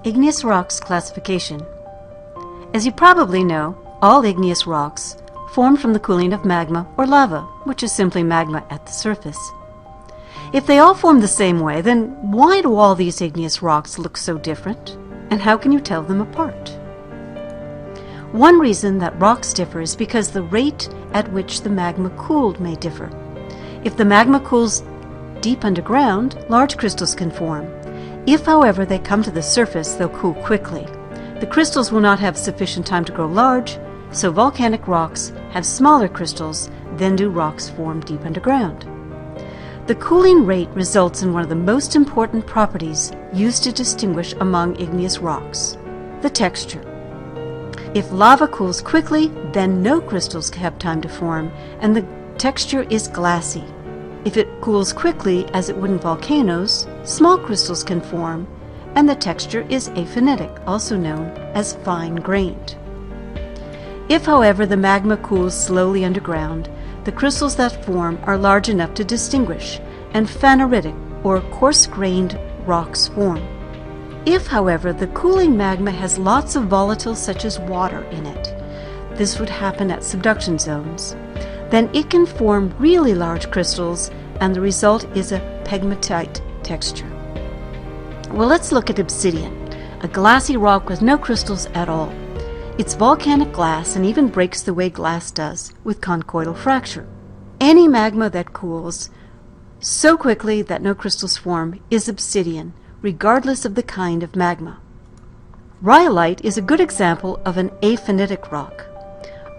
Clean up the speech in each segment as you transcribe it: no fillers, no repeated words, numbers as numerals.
Igneous rocks classification. As you probably know, all igneous rocks form from the cooling of magma or lava, which is simply magma at the surface. If they all form the same way, then why do all these igneous rocks look so different? And how can you tell them apart? One reason that rocks differ is because the rate at which the magma cooled may differ. If the magma cools deep underground, large crystals can form. If, however, they come to the surface, they'll cool quickly. The crystals will not have sufficient time to grow large, so volcanic rocks have smaller crystals than do rocks formed deep underground. The cooling rate results in one of the most important properties used to distinguish among igneous rocks: the texture. If lava cools quickly, then no crystals have time to form, and the texture is glassy. If it cools quickly, as it would in volcanoes, small crystals can form, and the texture is aphanitic, also known as fine-grained. If, however, the magma cools slowly underground, the crystals that form are large enough to distinguish, and phaneritic, or coarse-grained, rocks form. If, however, the cooling magma has lots of volatiles such as water in it, this would happen at subduction zones, then it can form really large crystals, and the result is a pegmatite texture. Well, let's look at obsidian, a glassy rock with no crystals at all. It's volcanic glass and even breaks the way glass does, with conchoidal fracture. Any magma that cools so quickly that no crystals form is obsidian, regardless of the kind of magma. Rhyolite is a good example of an aphanitic rock.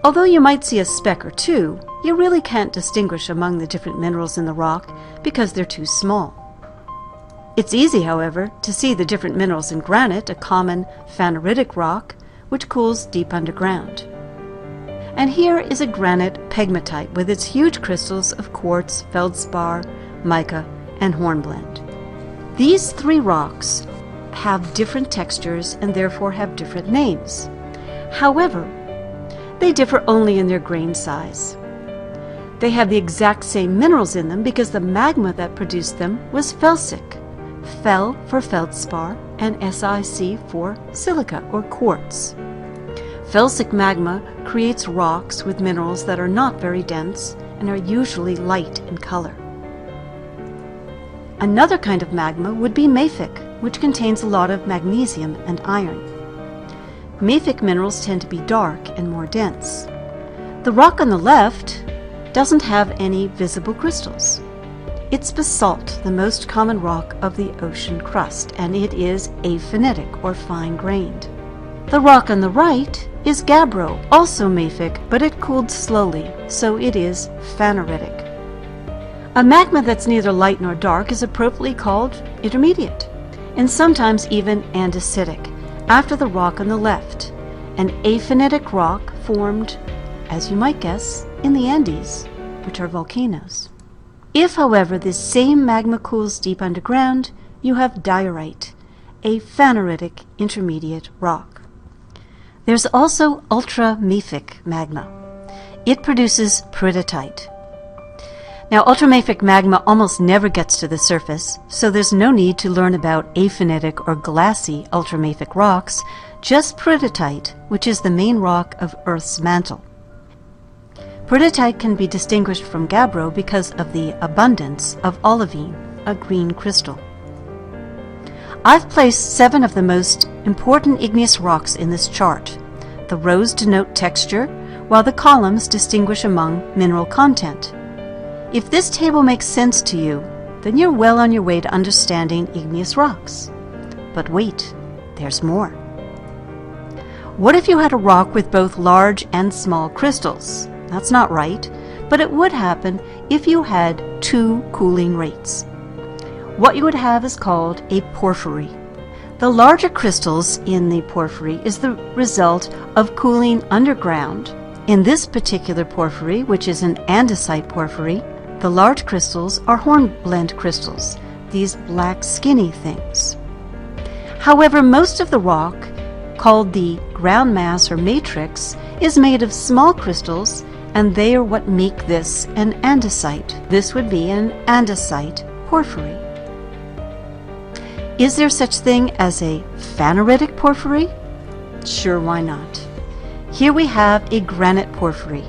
Although you might see a speck or two, you really can't distinguish among the different minerals in the rock because they're too small. It's easy, however, to see the different minerals in granite, a common phaneritic rock, which cools deep underground. And here is a granite pegmatite with its huge crystals of quartz, feldspar, mica, and hornblende. These three rocks have different textures and therefore have different names. However, they differ only in their grain size. They have the exact same minerals in them because the magma that produced them was felsic. Fel for feldspar and SiC for silica or quartz. Felsic magma creates rocks with minerals that are not very dense and are usually light in color. Another kind of magma would be mafic, which contains a lot of magnesium and iron. Mafic minerals tend to be dark and more dense. The rock on the left doesn't have any visible crystals. It's basalt, the most common rock of the ocean crust, and it is aphanitic or fine-grained. The rock on the right is gabbro, also mafic, but it cooled slowly, so it is phaneritic. A magma that's neither light nor dark is appropriately called intermediate, and sometimes even andesitic, after the rock on the left, an aphanitic rock formed, as you might guess, in the Andes, which are volcanoes. If, however, this same magma cools deep underground, you have diorite, a phaneritic intermediate rock. There's also ultramafic magma. It produces peridotite. Now, ultramafic magma almost never gets to the surface, so there's no need to learn about aphanitic or glassy ultramafic rocks, just peridotite, which is the main rock of Earth's mantle. Peridotite can be distinguished from gabbro because of the abundance of olivine, a green crystal. I've placed 7 of the most important igneous rocks in this chart. The rows denote texture, while the columns distinguish among mineral content. If this table makes sense to you, then you're well on your way to understanding igneous rocks. But wait, there's more. What if you had a rock with both large and small crystals? That's not right, but it would happen if you had 2 cooling rates. What you would have is called a porphyry. The larger crystals in the porphyry is the result of cooling underground. In this particular porphyry, which is an andesite porphyry, the large crystals are hornblende crystals, these black skinny things. However, most of the rock, called the ground mass or matrix, is made of small crystals, and they are what make this an andesite. This would be an andesite porphyry. Is there such thing as a phaneritic porphyry? Sure, why not? Here we have a granite porphyry.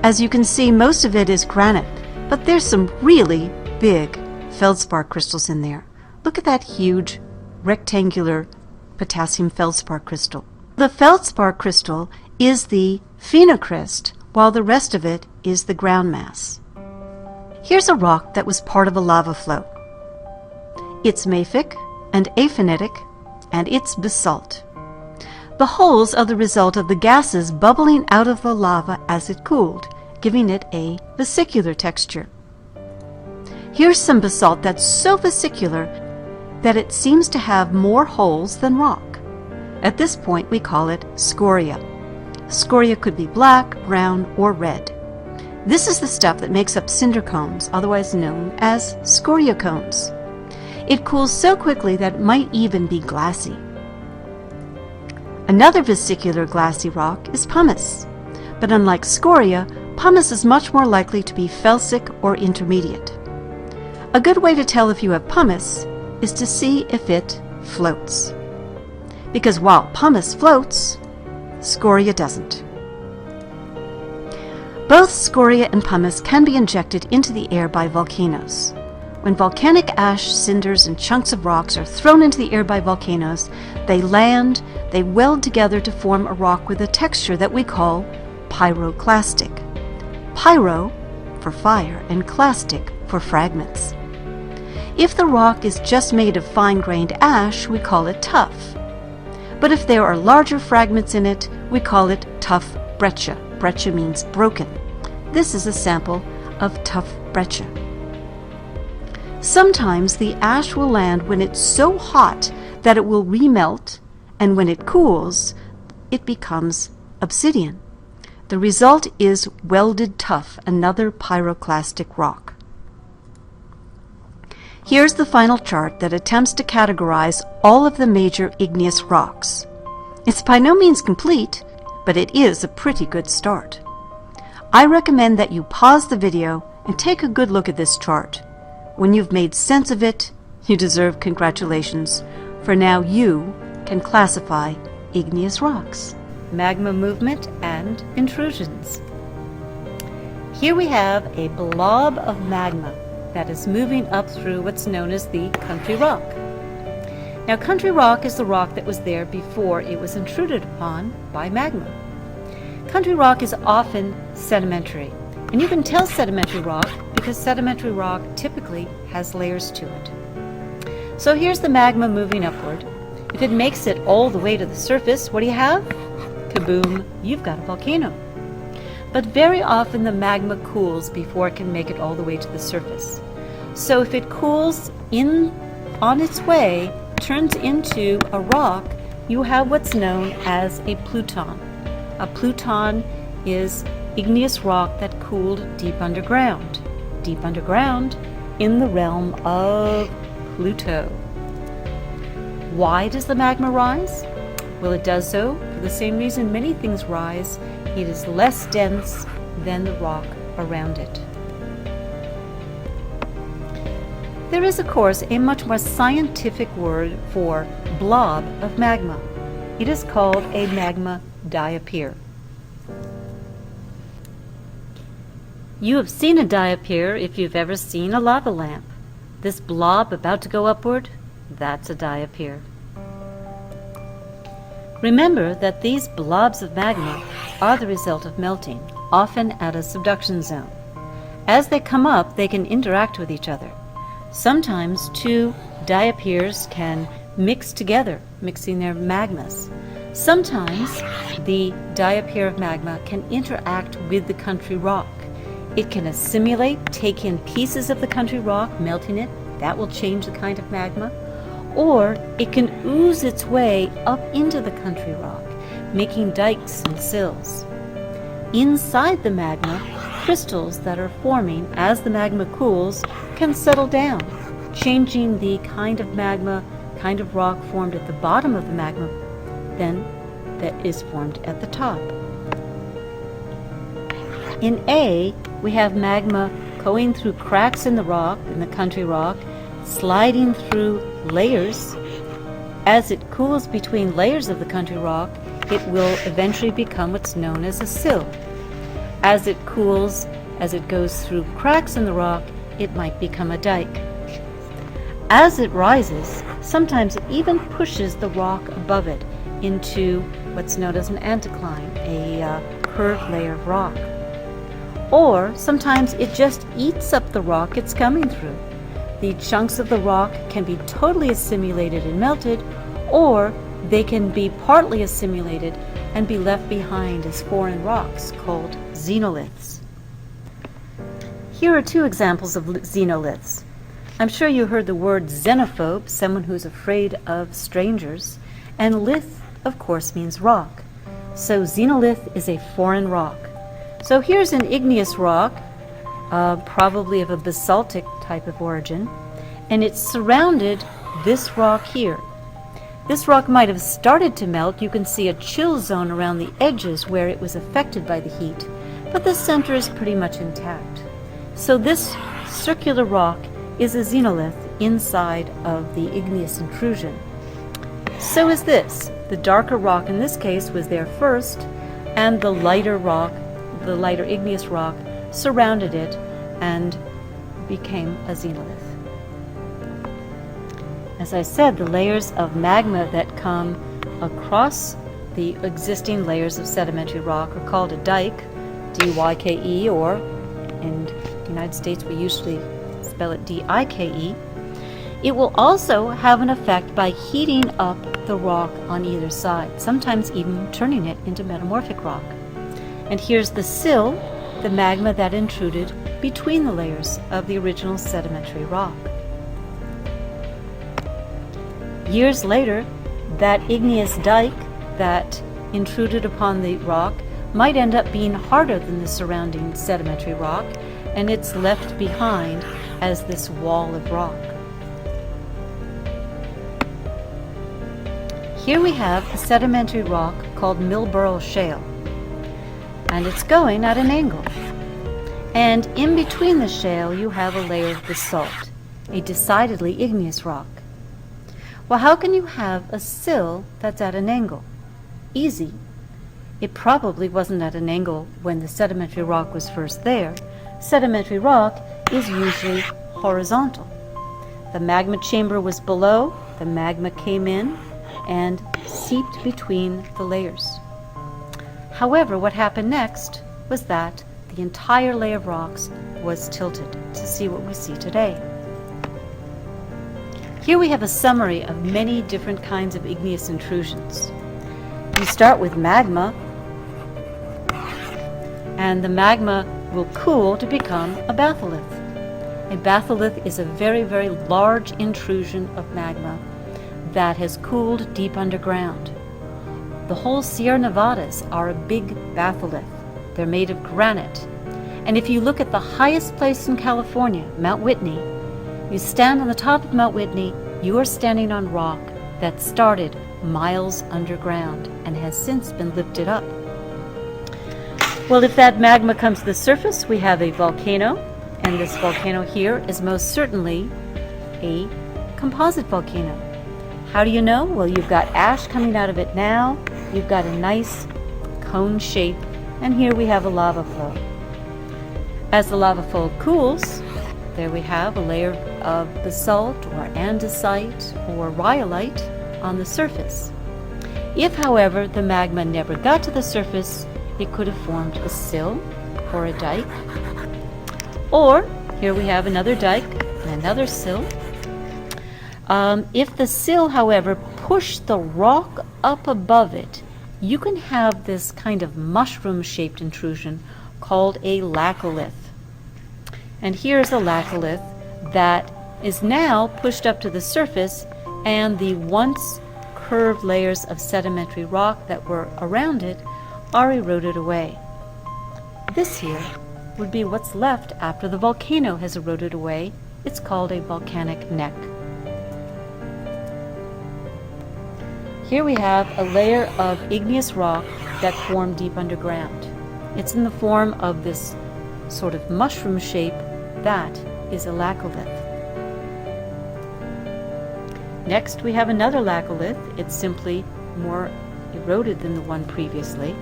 As you can see, most of it is granite, but there's some really big feldspar crystals in there. Look at that huge rectangular potassium feldspar crystal. The feldspar crystal is the phenocryst, while the rest of it is the ground mass. Here's a rock that was part of a lava flow. It's mafic and aphanitic, and it's basalt. The holes are the result of the gases bubbling out of the lava as it cooled, giving it a vesicular texture. Here's some basalt that's so vesicular that it seems to have more holes than rock. At this point, we call it scoria. Scoria could be black, brown, or red. This is the stuff that makes up cinder cones, otherwise known as scoria cones. It cools so quickly that it might even be glassy. Another vesicular glassy rock is pumice, but unlike scoria, pumice is much more likely to be felsic or intermediate. A good way to tell if you have pumice is to see if it floats. Because while pumice floats, scoria doesn't. Both scoria and pumice can be injected into the air by volcanoes. When volcanic ash, cinders, and chunks of rocks are thrown into the air by volcanoes, they land, they weld together to form a rock with a texture that we call pyroclastic. Pyro for fire and clastic for fragments. If the rock is just made of fine-grained ash, we call it tough. But if there are larger fragments in it, we call it tough breccia. Breccia means broken. This is a sample of tough breccia. Sometimes the ash will land when it's so hot that it will remelt, and when it cools, it becomes obsidian. The result is welded tuff, another pyroclastic rock. Here's the final chart that attempts to categorize all of the major igneous rocks. It's by no means complete, but it is a pretty good start. I recommend that you pause the video and take a good look at this chart. When you've made sense of it, you deserve congratulations, for now you can classify igneous rocks. Magma movement and intrusions. Here we have a blob of magma that is moving up through what's known as the country rock. Now, country rock is the rock that was there before it was intruded upon by magma. Country rock is often sedimentary, and you can tell sedimentary rock because sedimentary rock typically has layers to it. So here's the magma moving upward. If it makes it all the way to the surface, what do you have? Kaboom, you've got a volcano. But very often the magma cools before it can make it all the way to the surface. So if it cools on its way, turns into a rock, you have what's known as a pluton. A pluton is igneous rock that cooled deep underground. Deep underground in the realm of Pluto. Why does the magma rise? Well, it does so for the same reason many things rise. It is less dense than the rock around it. There is, of course, a much more scientific word for blob of magma. It is called a magma diapir. You have seen a diapir if you've ever seen a lava lamp. This blob about to go upward, that's a diapir. Remember that these blobs of magma are the result of melting, often at a subduction zone. As they come up, they can interact with each other. Sometimes two diapirs can mix together, mixing their magmas. Sometimes the diapir of magma can interact with the country rock. It can assimilate, take in pieces of the country rock, melting it. That will change the kind of magma. Or it can ooze its way up into the country rock, making dikes and sills. Inside the magma, crystals that are forming as the magma cools can settle down, changing the kind of magma, kind of rock formed at the bottom of the magma, then that is formed at the top. In A, we have magma going through cracks in the rock, in the country rock, sliding through layers. As it cools between layers of the country rock, it will eventually become what's known as a sill. As it cools, as it goes through cracks in the rock, it might become a dike. As it rises, sometimes it even pushes the rock above it into what's known as an anticline, a curved layer of rock. Or sometimes it just eats up the rock it's coming through. The chunks of the rock can be totally assimilated and melted, or they can be partly assimilated and be left behind as foreign rocks called xenoliths. Here are two examples of xenoliths. I'm sure you heard the word xenophobe, someone who's afraid of strangers, and lith, of course, means rock. So xenolith is a foreign rock. So here's an igneous rock, probably of a basaltic type of origin, and it's surrounded this rock here. This rock might have started to melt. You can see a chill zone around the edges where it was affected by the heat, but the center is pretty much intact. So this circular rock is a xenolith inside of the igneous intrusion. So is this. The darker rock in this case was there first, and the lighter rock, the lighter igneous rock, surrounded it and became a xenolith. As I said, the layers of magma that come across the existing layers of sedimentary rock are called a dike, D-Y-K-E, or in the United States we usually spell it D-I-K-E. It will also have an effect by heating up the rock on either side, sometimes even turning it into metamorphic rock. And here's the sill, the magma that intruded between the layers of the original sedimentary rock. Years later, that igneous dike that intruded upon the rock might end up being harder than the surrounding sedimentary rock, and it's left behind as this wall of rock. Here we have a sedimentary rock called Millborough Shale, and it's going at an angle. And in between the shale you have a layer of basalt, a decidedly igneous rock. Well, how can you have a sill that's at an angle? Easy. It probably wasn't at an angle when the sedimentary rock was first there. Sedimentary rock is usually horizontal. The magma chamber was below, the magma came in and seeped between the layers. However, what happened next was that the entire layer of rocks was tilted to see what we see today. Here we have a summary of many different kinds of igneous intrusions. You start with magma, and the magma will cool to become a batholith. A batholith is a very, very large intrusion of magma that has cooled deep underground. The whole Sierra Nevadas are a big batholith. They're made of granite. And if you look at the highest place in California, Mount Whitney, you stand on the top of Mount Whitney, you are standing on rock that started miles underground and has since been lifted up. Well, if that magma comes to the surface, we have a volcano, and this volcano here is most certainly a composite volcano. How do you know? Well, you've got ash coming out of it now, you've got a nice cone shape, and here we have a lava flow. As the lava flow cools, there we have a layer of basalt or andesite or rhyolite on the surface. If, however, the magma never got to the surface, it could have formed a sill or a dike. Or, here we have another dike and another sill. If the sill, however, pushed the rock up above it, you can have this kind of mushroom-shaped intrusion called a laccolith. And here's a laccolith that is now pushed up to the surface, and the once curved layers of sedimentary rock that were around it are eroded away. This here would be what's left after the volcano has eroded away. It's called a volcanic neck. Here we have a layer of igneous rock that formed deep underground. It's in the form of this sort of mushroom shape. That is a laccolith. Next, we have another laccolith. It's simply more eroded than the one previously.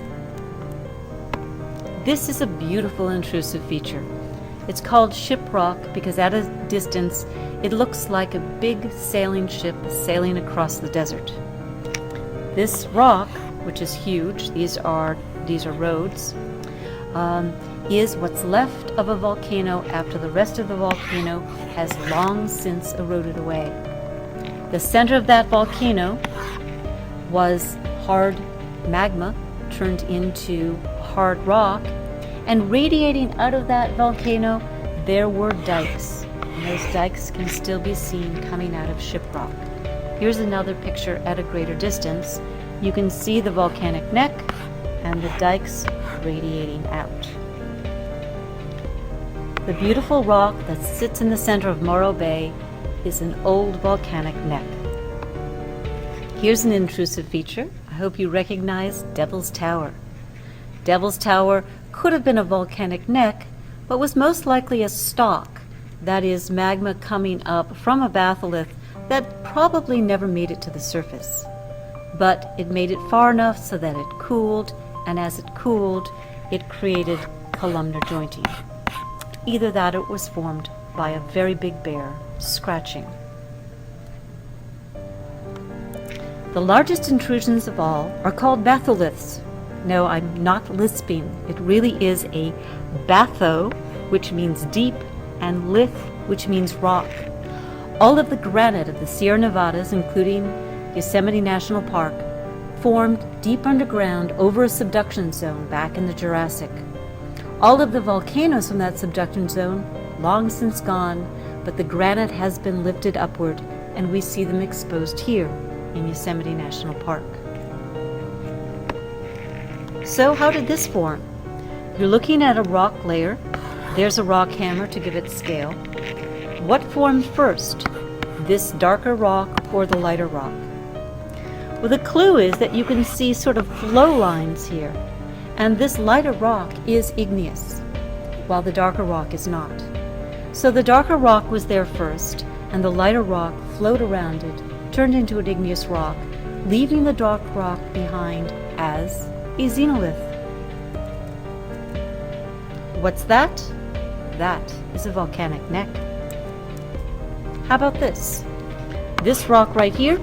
This is a beautiful intrusive feature. It's called shiprock because at a distance it looks like a big sailing ship sailing across the desert. This rock, which is huge, these are roads, is what's left of a volcano after the rest of the volcano has long since eroded away. The center of that volcano was hard magma turned into hard rock, and radiating out of that volcano there were dikes, and those dikes can still be seen coming out of shiprock. Here's another picture at a greater distance. You can see the volcanic neck and the dikes radiating out. The beautiful rock that sits in the center of Morro Bay is an old volcanic neck. Here's an intrusive feature. I hope you recognize Devil's Tower. Devil's Tower could have been a volcanic neck, but was most likely a stalk, that is, magma coming up from a batholith that probably never made it to the surface. But it made it far enough so that it cooled, and as it cooled, it created columnar jointing. Either that or it was formed by a very big bear scratching. The largest intrusions of all are called batholiths. No, I'm not lisping. It really is a batho, which means deep, and lith, which means rock. All of the granite of the Sierra Nevadas, including Yosemite National Park, formed deep underground over a subduction zone back in the Jurassic. All of the volcanoes from that subduction zone long since gone, but the granite has been lifted upward, and we see them exposed here in Yosemite National Park. So how did this form? You're looking at a rock layer. There's a rock hammer to give it scale. What formed first, this darker rock or the lighter rock? Well, the clue is that you can see sort of flow lines here, and this lighter rock is igneous, while the darker rock is not. So the darker rock was there first, and the lighter rock flowed around it, turned into an igneous rock, leaving the dark rock behind as a xenolith. What's that? That is a volcanic neck. How about this? This rock right here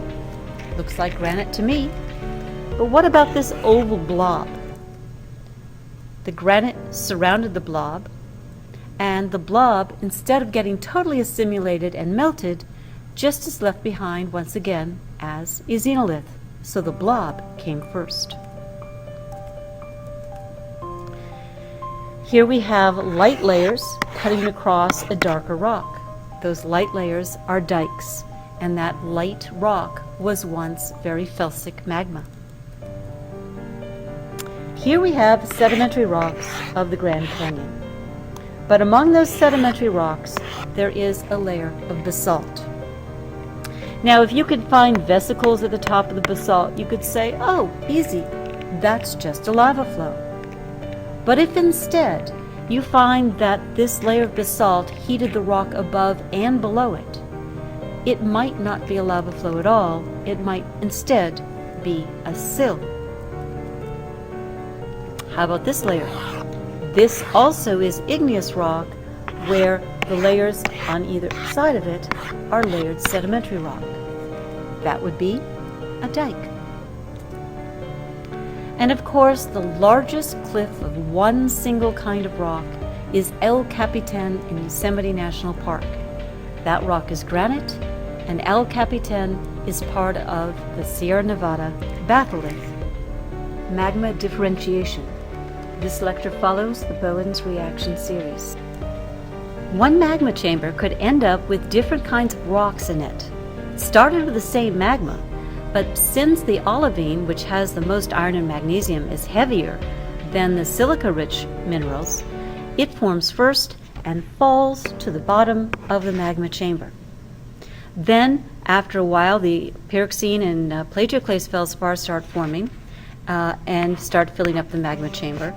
looks like granite to me, but what about this oval blob? The granite surrounded the blob, and the blob, instead of getting totally assimilated and melted, just is left behind once again as a xenolith. So the blob came first. Here we have light layers cutting across a darker rock. Those light layers are dikes, and that light rock was once very felsic magma. Here we have sedimentary rocks of the Grand Canyon. But among those sedimentary rocks, there is a layer of basalt. Now, if you could find vesicles at the top of the basalt, you could say, oh, easy, that's just a lava flow. But if instead you find that this layer of basalt heated the rock above and below it, it might not be a lava flow at all. It might instead be a sill. How about this layer? This also is igneous rock, where the layers on either side of it are layered sedimentary rock. That would be a dike. And of course, the largest cliff of one single kind of rock is El Capitan in Yosemite National Park. That rock is granite, and El Capitan is part of the Sierra Nevada batholith. Magma differentiation. This lecture follows the Bowen's reaction series. One magma chamber could end up with different kinds of rocks in it. It started with the same magma, but since the olivine, which has the most iron and magnesium, is heavier than the silica-rich minerals, it forms first and falls to the bottom of the magma chamber. Then, after a while, the pyroxene and plagioclase feldspar start forming and start filling up the magma chamber.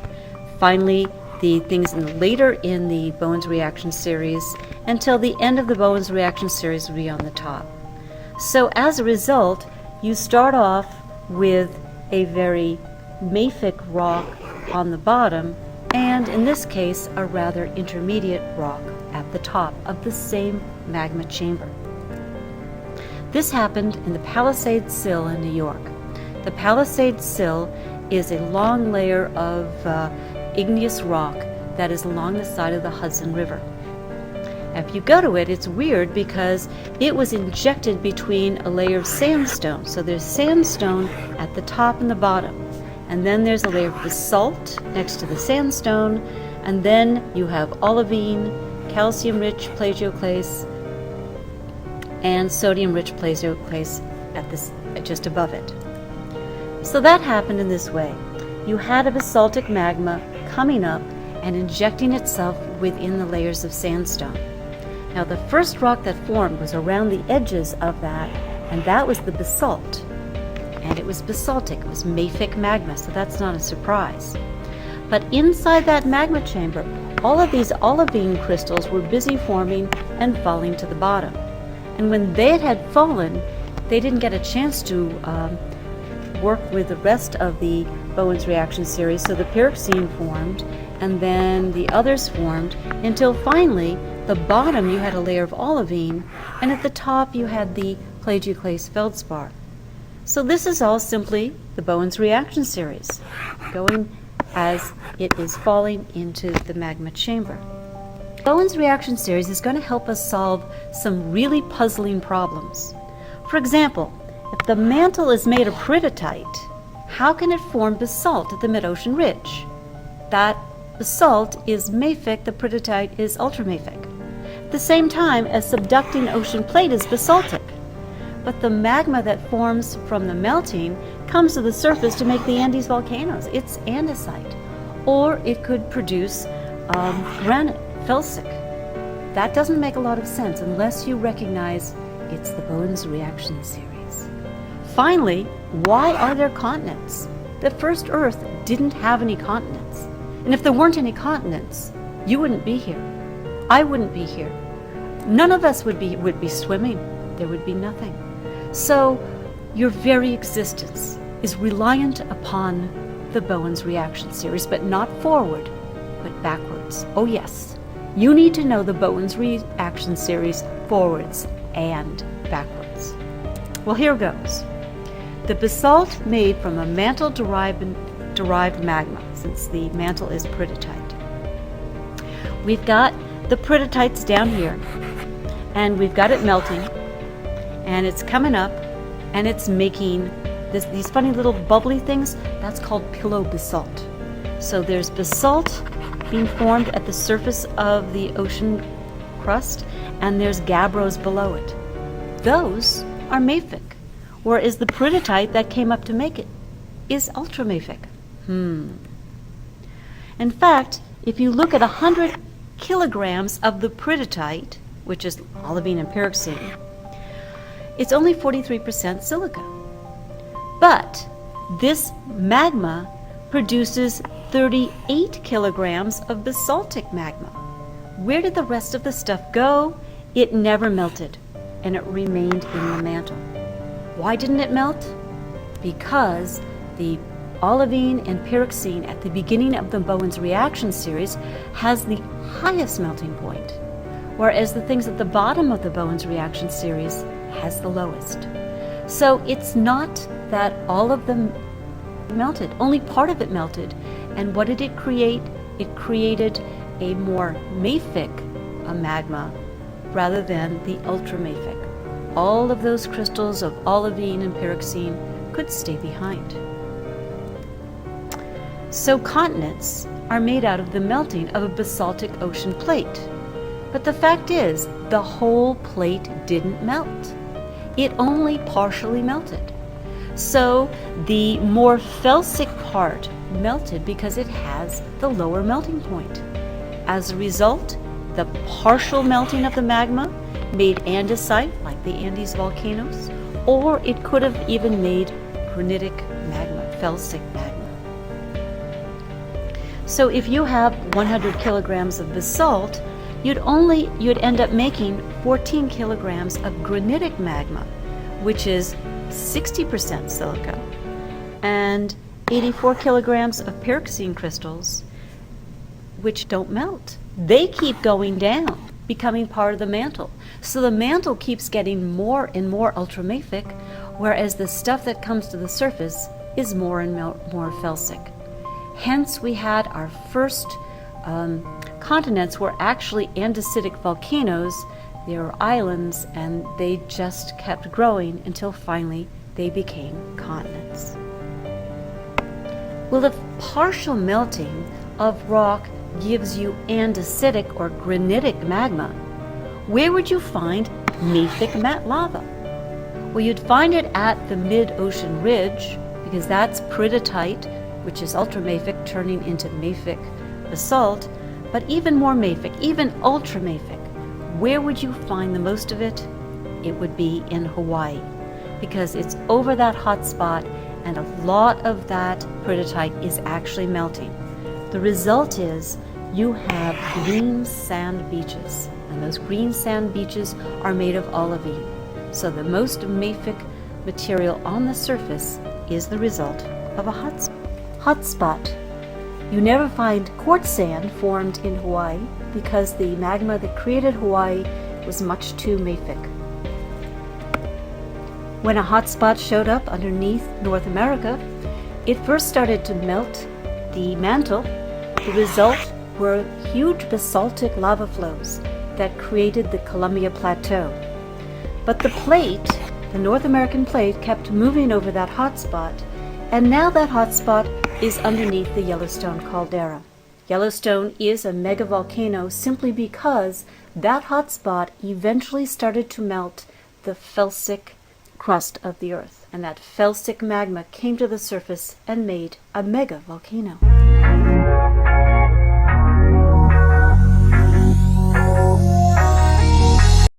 Finally, the things later in the Bowen's reaction series, until the end of the Bowen's reaction series will be on the top. So as a result, you start off with a very mafic rock on the bottom, and in this case, a rather intermediate rock at the top of the same magma chamber. This happened in the Palisades Sill in New York. The Palisades Sill is a long layer of igneous rock that is along the side of the Hudson River. If you go to it, it's weird because it was injected between a layer of sandstone. So there's sandstone at the top and the bottom, and then there's a layer of basalt next to the sandstone, and then you have olivine, calcium-rich plagioclase, and sodium-rich plagioclase at this just above it. So that happened in this way. You had a basaltic magma coming up and injecting itself within the layers of sandstone. Now the first rock that formed was around the edges of that, and that was the basalt. And it was basaltic, it was mafic magma, so that's not a surprise. But inside that magma chamber, all of these olivine crystals were busy forming and falling to the bottom. And when they had fallen, they didn't get a chance to work with the rest of the Bowen's reaction series, so the pyroxene formed, and then the others formed, until finally, the bottom you had a layer of olivine, and at the top you had the plagioclase feldspar. So this is all simply the Bowen's reaction series, going as it is falling into the magma chamber. Bowen's reaction series is going to help us solve some really puzzling problems. For example, if the mantle is made of peridotite, how can it form basalt at the mid-ocean ridge? That basalt is mafic, the peridotite is ultramafic. At the same time, a subducting ocean plate is basaltic. But the magma that forms from the melting comes to the surface to make the Andes volcanoes. It's andesite. Or it could produce granite, felsic. That doesn't make a lot of sense unless you recognize it's the Bowen's reaction series. Finally, why are there continents? The first Earth didn't have any continents. And if there weren't any continents, you wouldn't be here. I wouldn't be here. None of us would be swimming. There would be nothing. So your very existence is reliant upon the Bowen's reaction series, but not forward, but backwards. Oh yes, you need to know the Bowen's reaction series forwards and backwards. Well, here goes. The basalt made from a mantle-derived magma, since the mantle is peridotite. We've got the peridotites down here, and we've got it melting, and it's coming up, and it's making these funny little bubbly things. That's called pillow basalt. So there's basalt being formed at the surface of the ocean crust, and there's gabbros below it. Those are mafic, whereas the peridotite that came up to make it is ultramafic. In fact, if you look at 100 kilograms of the peridotite, which is olivine and pyroxene, it's only 43% silica. But this magma produces 38 kilograms of basaltic magma. Where did the rest of the stuff go? It never melted, and it remained in the mantle. Why didn't it melt? Because the olivine and pyroxene at the beginning of the Bowen's reaction series has the highest melting point, whereas the things at the bottom of the Bowen's reaction series has the lowest. So it's not that all of them melted, only part of it melted. And what did it create? It created a more mafic magma rather than the ultramafic. All of those crystals of olivine and pyroxene could stay behind. So continents are made out of the melting of a basaltic ocean plate. But the fact is, the whole plate didn't melt. It only partially melted. So the more felsic part melted because it has the lower melting point. As a result, the partial melting of the magma made andesite, like the Andes volcanoes, or it could have even made granitic magma, felsic magma. So if you have 100 kilograms of basalt, you'd end up making 14 kilograms of granitic magma, which is 60% silica, and 84 kilograms of pyroxene crystals, which don't melt. They keep going down, becoming part of the mantle. So the mantle keeps getting more and more ultramafic, whereas the stuff that comes to the surface is more and more felsic. Hence, we had our first continents were actually andesitic volcanoes. They were islands, and they just kept growing until finally they became continents. Well, if partial melting of rock gives you andesitic or granitic magma, where would you find mafic lava? Well, you'd find it at the mid-ocean ridge, because that's peridotite, which is ultramafic, turning into mafic basalt, but even more mafic, even ultramafic. Where would you find the most of it? It would be in Hawaii, because it's over that hot spot, and a lot of that peridotite is actually melting. The result is you have green sand beaches, and those green sand beaches are made of olivine. So the most mafic material on the surface is the result of a hot spot. You never find quartz sand formed in Hawaii because the magma that created Hawaii was much too mafic. When a hot spot showed up underneath North America, it first started to melt the mantle. The result were huge basaltic lava flows that created the Columbia Plateau. But the plate, the North American plate, kept moving over that hot spot, and now that hot spot is underneath the Yellowstone caldera. Yellowstone is a megavolcano simply because that hot spot eventually started to melt the felsic crust of the earth, and that felsic magma came to the surface and made a megavolcano.